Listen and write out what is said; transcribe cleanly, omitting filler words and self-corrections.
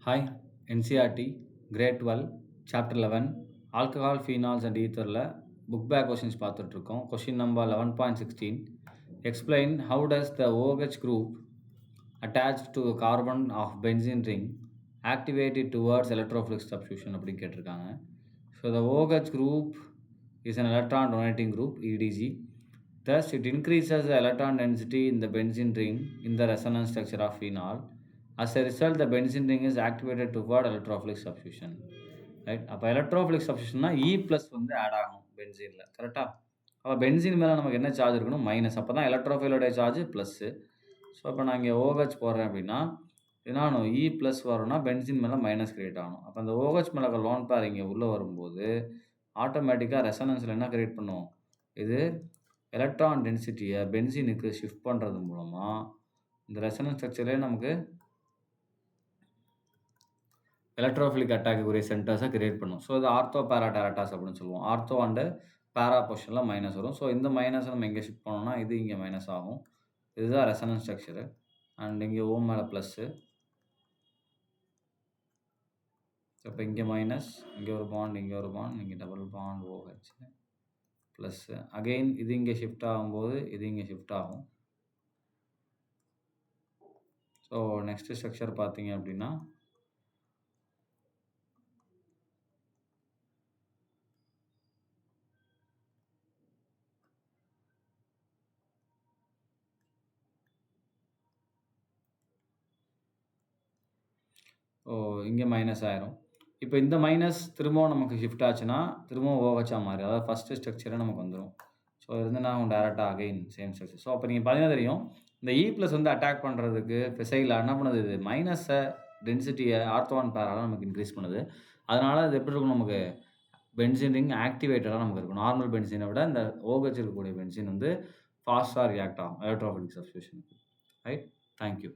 Hi NCERT grade 12 chapter 11 alcohol phenols and ஈத்தரில் book back questions பார்த்துட்ருக்கோம். Question number 11.16 explain how does the OH group attached to the carbon of benzene ring activated towards electrophilic substitution அப்படின்னு கேட்டிருக்காங்க. So the OH group is an electron donating group EDG. Thus it increases the electron density in the benzene ring in the resonance structure of phenol. As a result, the benzene ring is activated toward electrophilic substitution. Right, அப்போ electrophilic சப்ஸ்டியூஷன்னா E+ வந்து add ஆகணும் பென்சீனில். கரெக்டாக? அப்போ benzene மேலே நமக்கு என்ன charge இருக்கணும்? Minus. அப்போ தான் எலக்ட்ரோஃபைலோடைய சார்ஜ் ப்ளஸ்ஸு. ஸோ இப்போ நான் இங்கே OH போடுறேன் அப்படின்னா என்ன ஆகணும்? E+ வரும்னா பென்சீன் மேலே மைனஸ் கிரியேட் ஆகணும். அப்போ அந்த OH மேலே லோன் பேர் இங்கே உள்ளே வரும்போது ஆட்டோமேட்டிக்காக ரெசனன்ஸில் என்ன கிரியேட் பண்ணும்? இது எலக்ட்ரான் டென்சிட்டியை பென்சீனுக்கு ஷிஃப்ட் பண்ணுறது மூலமாக இந்த ரெசனன்ஸ் ஸ்ட்ரக்சரே நமக்கு எலக்ட்ரோஃபிலிக் அட்டாக்குரிய சென்டர்ஸை கிரியேட் பண்ணும். ஸோ இது ஆர்த்தோ பேரா டேரட்டாஸ் அப்படின்னு சொல்லுவோம். ஆர்த்தோ அண்டு பேரா பொசிஷனில் மைனஸ் வரும். ஸோ இந்த மைனஸை நம்ம எங்கே ஷிஃப்ட் பண்ணோம்னா இது இங்கே மைனஸ் ஆகும். இதுதான் ரெசனன்ஸ் ஸ்ட்ரக்சரு. அண்ட் இங்கே ஓம் மேலே ப்ளஸ்ஸு. இப்போ இங்கே மைனஸ், இங்கே ஒரு பாண்ட், இங்கே ஒரு பாண்ட், இங்கே double bond OH plus. Again இது இங்கே ஷிஃப்ட் ஆகும்போது இது இங்கே ஷிஃப்ட் ஆகும். ஸோ நெக்ஸ்ட்டு ஸ்ட்ரக்சர் பார்த்தீங்க அப்படின்னா இங்கே மைனஸ் ஆயிரும். இப்போ இந்த மைனஸ் திரும்பவும் நமக்கு ஷிஃப்ட் ஆச்சுன்னா திரும்பவும் OH மாறி, அதாவது ஃபஸ்ட்டு ஸ்ட்ரக்சரே நமக்கு வந்துடும். ஸோ இருந்து நான் டேரெக்டாக அகைன் சேம் ஸ்ட்ரக்சர். ஸோ அப்போ நீங்கள் பார்த்தீங்கன்னா தெரியும், இந்த E+ வந்து அட்டாக் பண்ணுறதுக்கு ஃபிசைலில் என்ன பண்ணுது? இது மைனஸை டென்சிட்டியை ஆர்த்தோன் பேரால் நமக்கு இன்க்ரீஸ் பண்ணுது. அதனால் இது எப்படி இருக்கும்? நமக்கு பென்சீன் ரிங் ஆக்டிவேட்டடாக நமக்கு இருக்கும். நார்மல் பென்சீனை விட இந்த OH இருக்கக்கூடிய பென்சீன் வந்து ஃபாஸ்ட்டாக ரியாக்ட் ஆகும் எலக்ட்ரோஃபிலிக் சப்ஸ்டியூஷனுக்கு. Right, thank you.